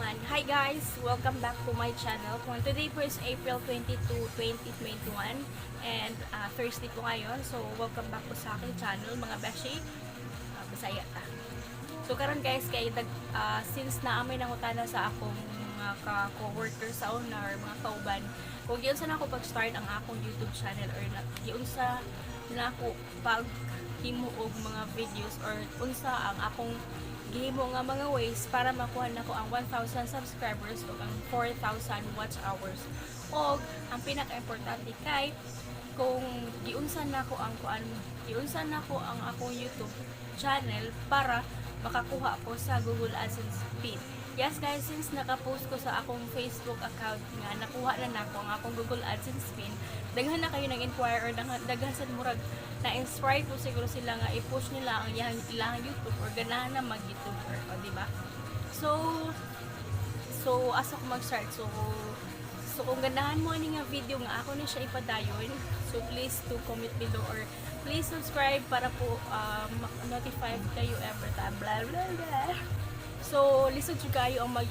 naman. Hi guys! Welcome back to my channel. Today po is April 22, 2021 and Thursday po ngayon. So, welcome back po sa aking channel mga beshi. Bisaya ta. So, karon guys, since naamay nangutana sa akong mga ka-coworker sa una or mga kauban, kung yun sa na ako pag-start ang akong YouTube channel or yun sa na ako pag himo og mga videos or unsa ang akong gihimo nga mga ways para makuha nako ang 1,000 subscribers o ang 4,000 watch hours. O ang pinaka-importante kay kung giunsan nako ang akong YouTube channel para makakuha ko sa Google AdSense pin. Yes guys, since nakapost ko sa akong Facebook account nga nakuha na nako ang akong Google AdSense pin, daghan na kayo nag-inquire or daghan sa murag na-inspire po siguro sila nga i-push nila ang ilang YouTube or ganahan na mag-YouTuber, o diba? So asa ko mag-start. So kung ganahan mo ani nga video nga ako na siya ipadayon, so please to comment below or please subscribe para po notify kayo every time, blah blah blah. So lisod jud kayo ang mag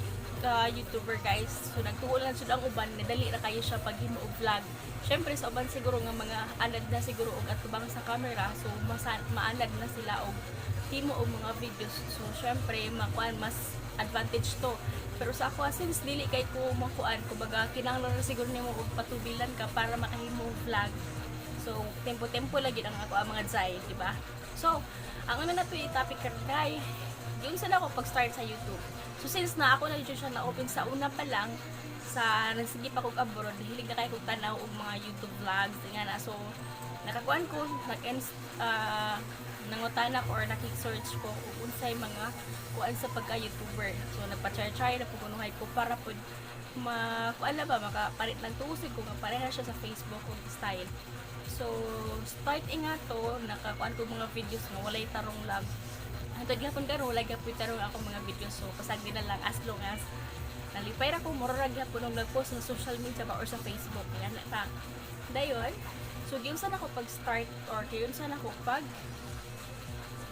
YouTuber guys. So nagtuo lang jud ang uban na dali ra kayo siya pag himo og vlog. Syempre sa uban siguro nga mga anad na siguro og atubang sa camera, so maanad na sila og himo og mga videos. So syempre makuan mas advantage to. Pero sa ako since dili kay ko makuan, kumbaga kinahanglan na siguro nimo og patubilan ka para makahimo og vlog. So tempo-tempo lagi ang ako ang mga zay, di ba? So ang una na to i-topic kay yun sila ako pag-start sa YouTube. So since na ako na dito siya na-open sa una pa lang, sa nagsigip ako abroad, hilig na kayo kong tanaw og mga YouTube vlogs, nga na. So nakakuan ko, nangutana ko or nakik-search ko kung unsay mga kuan sa pagka-YouTuber. So nagpa-try na po kunuhay ko para po kuan na ba, makapalit lang tuusig ko nga pareha siya sa Facebook kung style. So starting nga to, nakakuan ko mga videos na walay tarong lab. Hantod gapon karon wala gyapon tarong ako mga videos, so pasagdi na lang as long as nalipay ra ko murag gyapon og nag-post sa social media ba or sa Facebook yan ta. Dayon, so giun sa nako pag-start or giun sa nako pag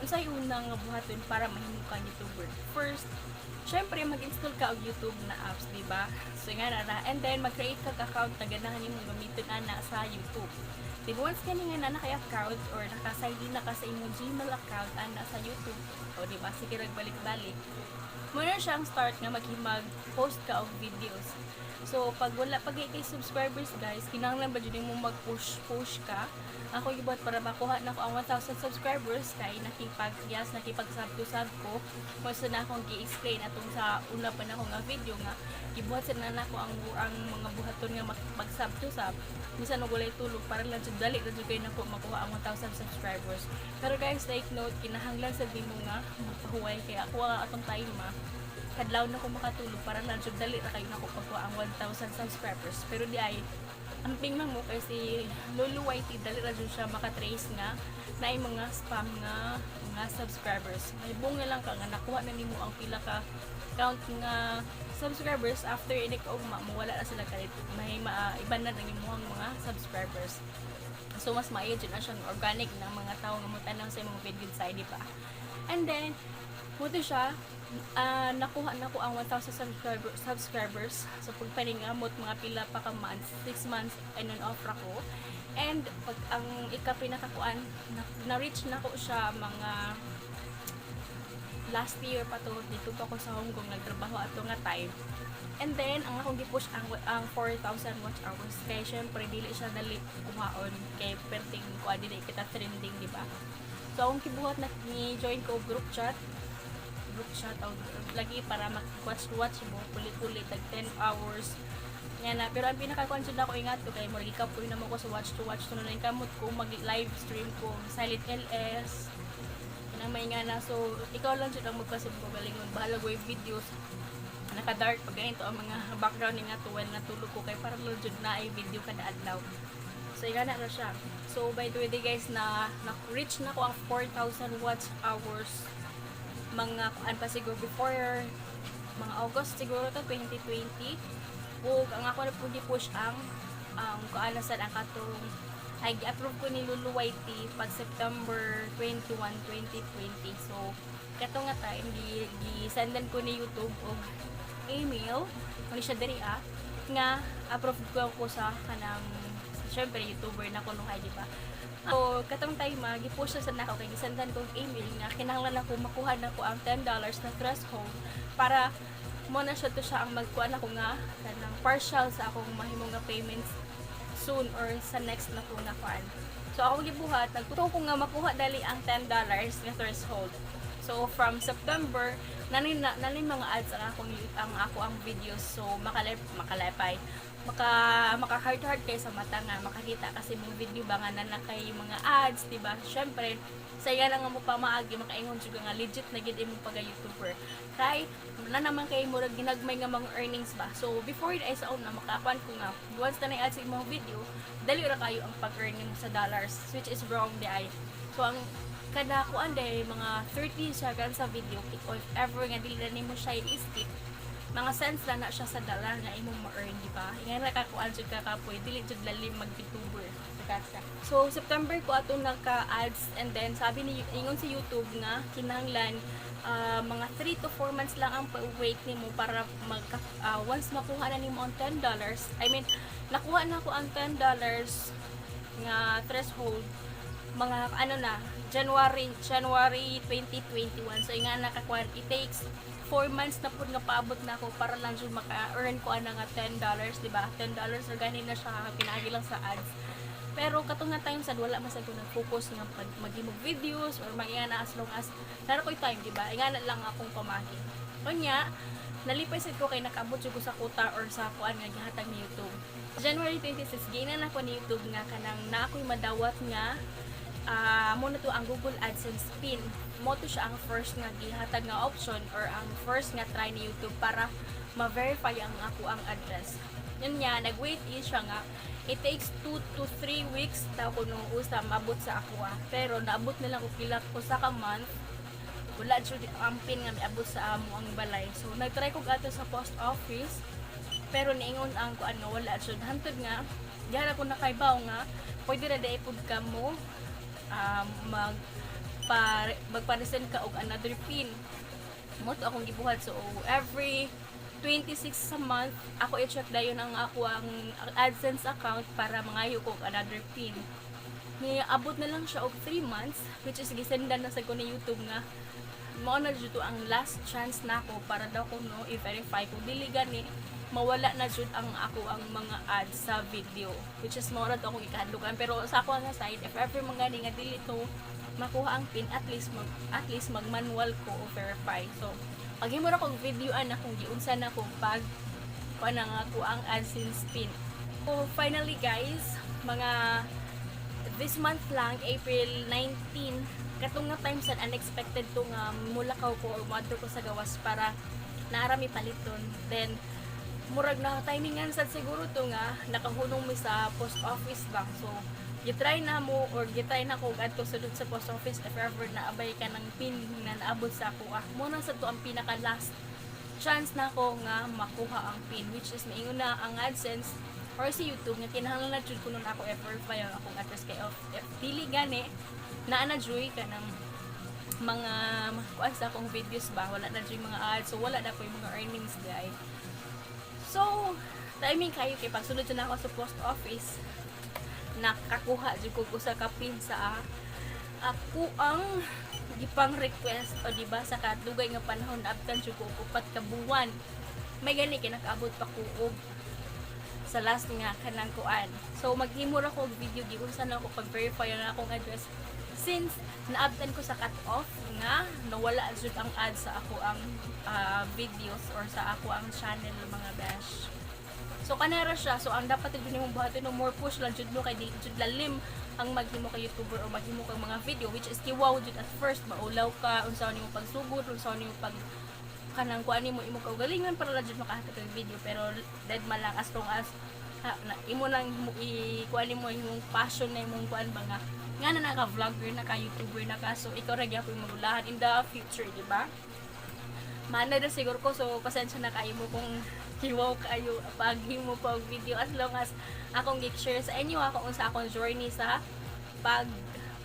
unsay unang buhaton para mahimo ka YouTuber. First, syempre mag-install ka og YouTube na apps, di ba? So nga na, and then mag-create ka account na ganahan nimo gamiton ana sa YouTube. Di ba once kani nga na naka-account or naka-sign in na ka sa imong Gmail account ana sa YouTube, o di ba sige balik-balik. Muna siyang start nga mag-post ka og videos. So pag wala kay subscribers guys, kinahanglan ba jud mo mag-push ka. Ako gibot para makuha na ko ang 1,000 subscribers kay nakipag-sub ko. Mas na akong gi-explain atong sa una pa na ko nga video nga gibuhat sa na ko ang mga buhaton nga mag-sub to sub. Bisan og walay tulog para lang jud dali ra jud kay nako makuha ang 1,000 subscribers. Pero guys, take note, kinahanglan sa mo nga mapahuway kay ako atong time kadlaw na ko makatulog para lang jud dali ra kayo nako pagkuha ang 1,000 subscribers. Pero di ay amping lang mo kasi Lolo Whitey dali ra jud siya makatrace nga na mga spam nga mga subscribers. May bunga lang ka nga nakuha na nimo ang pila ka count nga subscribers after ini ka mawala na sila kahit may iba na nang imuhang mga subscribers. So mas maayo jud na siyang organic na mga tao nga mutanaw sa imong video side, di ba? And then muto siya nakuha na ko ang 1,000 subscribers. So pagpaningamot mga pila pa ka months, 6 months and on off ra ko. And pag ang pinakakuan na-reach na ko siya mga last year pa to, dito pa ko sa Hong Kong nagtrabaho ato nga time. And then ang akong gi-push ang 4,000 watch hours kay syempre dili siya dali kuhaon kay perting kuan dili kita trending, di ba? So akong kibuhat na ni-join ko group chat o lagi para mag-watch mo puli-puli tag 10 hours nga na. Pero ang pinaka-conscious na ko ingat ko kay murag ikapoy na mo ko sa watch to na kamot ko mag-live stream ko silent LS na may nga na. So ikaw lang jud ang magpasib ko galingon bahala ko yung videos naka-dark pag ganito ang mga background nga tuwan na tulog ko kay para lang jud na ay video kada adlaw. So igana na siya. So by the way guys, na-reach na ko ang 4,000 watch hours mga kuan pa siguro before mga August siguro to 2020. Ug ang ako na po gi-push ang kuan na sad ang katong ay gi-approve ko ni Lolo Whitey pag September 21, 2020. So kato nga time gi-sendan ko ni YouTube og email kung siya diri nga approve ko sa kanang syempre YouTuber na kuno kay di ba. So katong time gi-push sa nako kay gisendan kong email nga kinahanglan ako makuha nako ang $10 na threshold para mo na siya to siya ang magkuha nako nga kanang partial sa akong mahimo nga payments soon or sa next na ko na kuan. So ako gibuhat nagtuto ko nga makuha dali ang $10 nga threshold. So from September nanin mga ads ang ako videos, so maka hard kay sa mata nga makakita kasi mong video ba nga na kay mga ads, diba? Syempre saya lang nga mo pa maagi makaingon jud nga legit na gid imong pag-YouTuber kay na naman kay murag ginagmay nga mga earnings ba. So before it ay sa una makakuan ko nga once na ads sa imong video dali ra kayo ang pag-earn mo sa dollars, which is wrong di ay. So ang kada kuan day mga 30 seconds sa video if ever nga dili na nimo siya i-skip, mga cents lang na siya sa dollar nga imong ma-earn, di ba? Nga nakakuan jud ka kapoy dili jud lalim mag-YouTuber. So September ko ato naka-ads, and then sabi ni ingon si YouTube nga kinahanglan mga 3 to 4 months lang ang wait nimo para once makuha na nimo ang $10, I mean nakuha na ko ang $10 nga threshold mga January 2021. So nga nakakuan it takes 4 months na po nga paabot na ako para lang jud maka-earn ko ana nga $10, di ba? $10 or ganin na siya pinaagi lang sa ads. Pero katong nga time sad wala man sad ko nag-focus nga maghimog videos or magingana as long as nara ko'y time, di ba? Ingana lang akong pamagi. Kunya nalipay sad ko kay nakaabot jud ko sa quota or sa kuan nga gihatag ni YouTube. January 26 gina na ko ni YouTube nga kanang na ako'y madawat nga mo na to ang Google AdSense pin. Mo to siya ang first nga gihatag nga option or ang first nga try ni YouTube para ma-verify ang ako ang address. Yun nga, nag-wait siya nga. It takes 2 to 3 weeks daw ko nung usa mabot sa ako pero naabot na lang og pila ko sa ka month. Wala jud ang pin nga miabot sa amo ang balay. So nag-try ko gato sa post office pero niingon ang ko wala jud hantod nga diha ako nakaibaw nga pwede ra dai pud ka mo magpa-resend ka og another pin. Mo to akong gibuhat, so every 26 sa month ako i-check dayon ang ako ang AdSense account para mangayo ko og another pin. Ni abot na lang siya og 3 months, which is gisendan na sa ko ni YouTube nga mao na jud ang last chance nako para daw ko i-verify kung dili gani mawala na jud ang ako ang mga ads sa video, which is more to akong ikahadlukan. Pero sa ako nga side, if ever mangani nga dili to makuha ang pin, at least mag manual ko o verify. So paghimo ra kog video kung giunsa na ko pag kuan nga ako ang AdSense pin. So finally guys, mga this month lang, April 19, katong nga time sa unexpected to nga mulakaw ko or moadto ko sa gawas para naarami paliton. Then murag na timingan sad siguro to nga nakahunong mi sa post office ba. So gitry na mo or gitry na ko adto sudod sa post office if ever na abay ka ng pin na naabot sa ako. Muna sa to ang pinaka last chance na ko nga makuha ang pin, which is maingon na ang AdSense or si YouTube nga kinahanglan na jud ko nun ako i-verify ang akong address kay if dili gani naa na joy ka ng mga kuan sa akong videos ba, wala na joy mga ads, so wala na ko yung mga earnings guys. So, timing kayo kay pagsunod na ako sa post office, nakakuha jud ko sa kapin sa ako ang gipang request o diba sa kadugay nga panahon abtan jud ko upat ka buwan. May gani kay nakaabot pa ko og sa last nga kanang kuan. So maghimo ra ko og video giunsa na ako pag-verify na akong address since naabtan ko sa cut-off nga nawala jud ang ads sa ako ang videos or sa ako ang channel mga bash. So kanara siya, so ang dapat jud nimong buhaton no more push lang jud mo kay dili jud lalim ang maghimo ka YouTuber or maghimo ka mga video, which is kiwaw jud at first maulaw ka unsa nimo pagsugod, unsa nimo pag kanang kuan nimo imo kaugalingon para la jud makahatag og video, pero dead man lang as long as imo nang kuan nimo imong passion na imong kuan ba nga na naka-vlogger na ka YouTuber na ka, so ikaw ra gyapon magulahan in the future, di ba? Mana na siguro ko, so pasensya na kayo mo kung hiwaw kayo pag himo pa og video, as long as akong gi-share sa inyo kung sa akong journey sa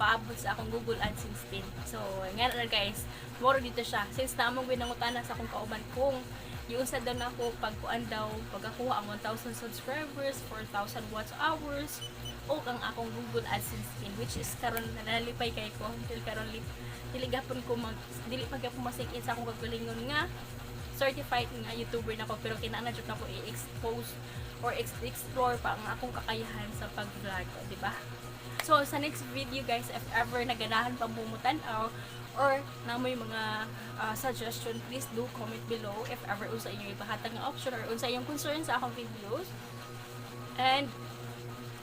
paabot sa akong Google AdSense pin. So nga na guys, more dito siya since namong binangutana sa akong kauban kung yung sa daw na ako pagkuan daw pagkakuha ang 1,000 subscribers, 4,000 watch hours o ang akong Google AdSense pin, which is karon nalipay kay ko until karon dili gapon ko dili pa gyapon masig-in sa akong kagalingon nga certified nga YouTuber na ko, pero kinahanglan jud ako i-expose or explore pa ang akong kakayahan sa pag-vlog, di ba? So sa next video guys, if ever naganahan pa bumutan or na may mga suggestion, please do comment below if ever unsa inyong ibahatag nga option or unsa inyong concern sa akong videos. And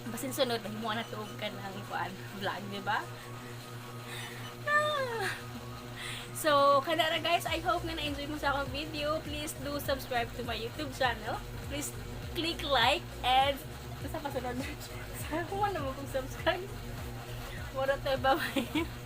basin sunod mo na tuog ka ng vlog, di ba? So, kada ra guys, I hope nga na-enjoy mo sa akong video. Please do subscribe to my YouTube channel. Please click like and basta pa sunod na. Saan ko man naman kung subscribe. Mura tayo, bye-bye.